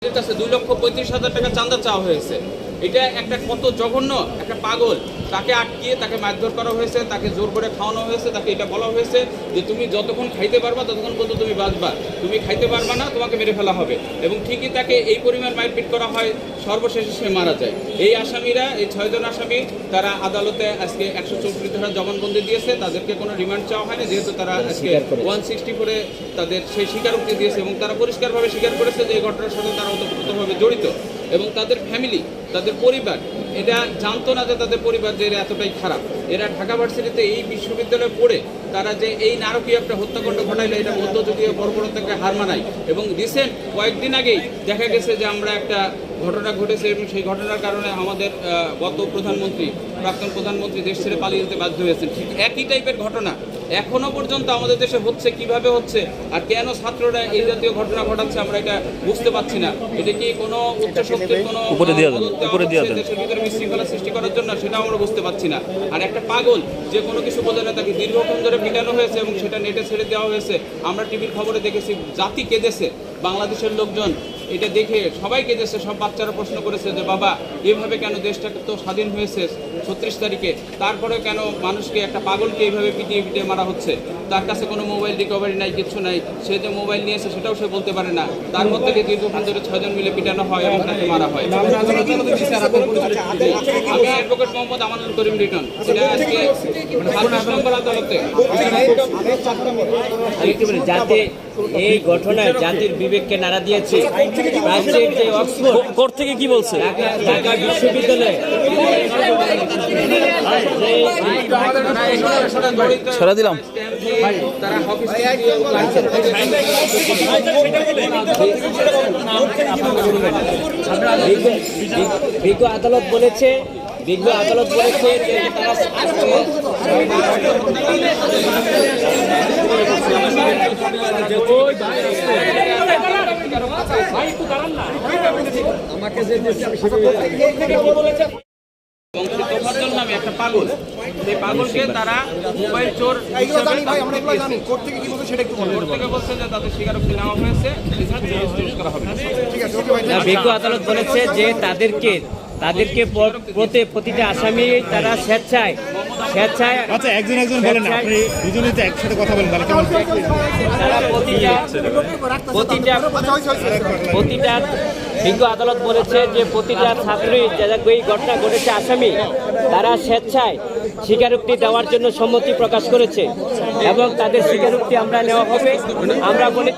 2,35,000 টাকা চাঁদা চাওয়া হয়েছে। এটা একটা কত জঘন্য একটা পাগল, তাকে আটকিয়ে তাকে মারধর করা হয়েছে, তাকে জোর করে খাওয়ানো হয়েছে, তাকে এটা বলা হয়েছে যে তুমি যতক্ষণ খাইতে পারবা ততক্ষণ পর্যন্ত তুমি বাঁচবা, তুমি খাইতে পারবা না তোমাকে মেরে ফেলা হবে। এবং ঠিকই তাকে এই পরিমাণ মারপিট করা হয়, সর্বশেষে সে মারা যায়। এই আসামিরা, এই 6 জন আসামি, তারা আদালতে আজকে 134 ধারা জবানবন্দি দিয়েছে। তাদেরকে কোনো রিমান্ড চাওয়া হয়নি, যেহেতু তারা আজকে 164-এ তাদের সেই স্বীকারোক্তি দিয়েছে এবং তারা পরিষ্কারভাবে স্বীকার করেছে যে এই ঘটনার সাথে তারা ওতপ্রোতভাবে জড়িত। এবং তাদের ফ্যামিলি, তাদের পরিবার এটা জানতো না যে তাদের পরিবার যে এরা এতটাই খারাপ। এরা ঢাকা ভার্সিটিতে এই বিশ্ববিদ্যালয়ে পড়ে তারা যে এই নারকীয় একটা হত্যাকাণ্ড ঘটাইলো, এটা মধ্যযুগীয় বর্বরতাকে হার মানায়। এবং রিসেন্ট কয়েকদিন আগেই দেখা গেছে যে আমরা একটা ঘটনা ঘটেছে এবং সেই ঘটনার কারণে আমাদের গত প্রধানমন্ত্রী, প্রাক্তন প্রধানমন্ত্রী দেশ ছেড়ে পালিয়ে যেতে বাধ্য হয়েছেন। ঠিক একই টাইপের ঘটনা এখনও পর্যন্ত আমাদের দেশে হচ্ছে। কিভাবে হচ্ছে আর কেন ছাত্ররা এই জাতীয় ঘটনা ঘটাচ্ছে আমরা এটা বুঝতে পারছি না। এটা কি কোনো উচ্চ শক্তির কোনো দেশের ভিতরে বিশৃঙ্খলা সৃষ্টি করার জন্য, সেটাও আমরা বুঝতে পারছি না। আর একটা পাগল যে কোনো কিছু বোঝে না, তাকে দীর্ঘক্ষণ ধরে পিটানো হয়েছে এবং সেটা নেটে ছেড়ে দেওয়া হয়েছে। আমরা টিভির খবরে দেখেছি, জাতি কেঁদেছে, বাংলাদেশের লোকজন এটা দেখে সবাই কেঁদেছে। সব বাচ্চারা প্রশ্ন করেছে যে বাবা এভাবে কেন, দেশটা তো স্বাধীন হয়েছে 36 তারিখে, তারপরে কেন মানুষকে, একটা পাগলকে এইভাবে পিটিয়ে পিটিয়ে মারা হচ্ছে। তার কাছে কোনো মোবাইল রিকভারি নাই, কিচ্ছু নাই, সে যে মোবাইল নিয়েছে সেটাও সে বলতে পারে না। তার মধ্যে দীর্ঘক্ষণ ধরে 6 জন মিলে পিটানো হয় এবং তাকে মারা হয়। আমি অ্যাডভোকেট মোহাম্মদ আমানুল করিম রিটন, এটা আজকে 25 নম্বর আদালতে। যাতে এই ঘটনায় জাতির বিবেককে নাড়া দিয়েছে। কোর্ট থেকে কি বলছে? ঢাকা বিশ্ববিদ্যালয়ে সরা দিলাম। বিজ্ঞ আদালত বলেছে যে তারা নামে একটা পাগল, সেই পাগলকে তারা মোবাইল চোর বলছে যে তাদের স্বীকারোক্তি নেওয়া হয়েছে, করা হবে। বিজ্ঞ আদালত বলেছে যে তাদেরকে প্রতিটা আসামি তারা স্বেচ্ছায় আচ্ছা, একজন বলেন, আপনি দুজনেই তো একসাথে কথা বলেন, তাহলে কেমন? তারা প্রতিটা বিজ্ঞ আদালত বলেছে যে প্রতিটা ছাত্রী যারা এই ঘটনা ঘটেছে আসামি, তারা স্বেচ্ছায় স্বীকারোক্তি দেওয়ার জন্য সম্মতি প্রকাশ করেছে এবং তাদের স্বীকারোক্তি আমরা নেওয়া হবে। আমরা বলে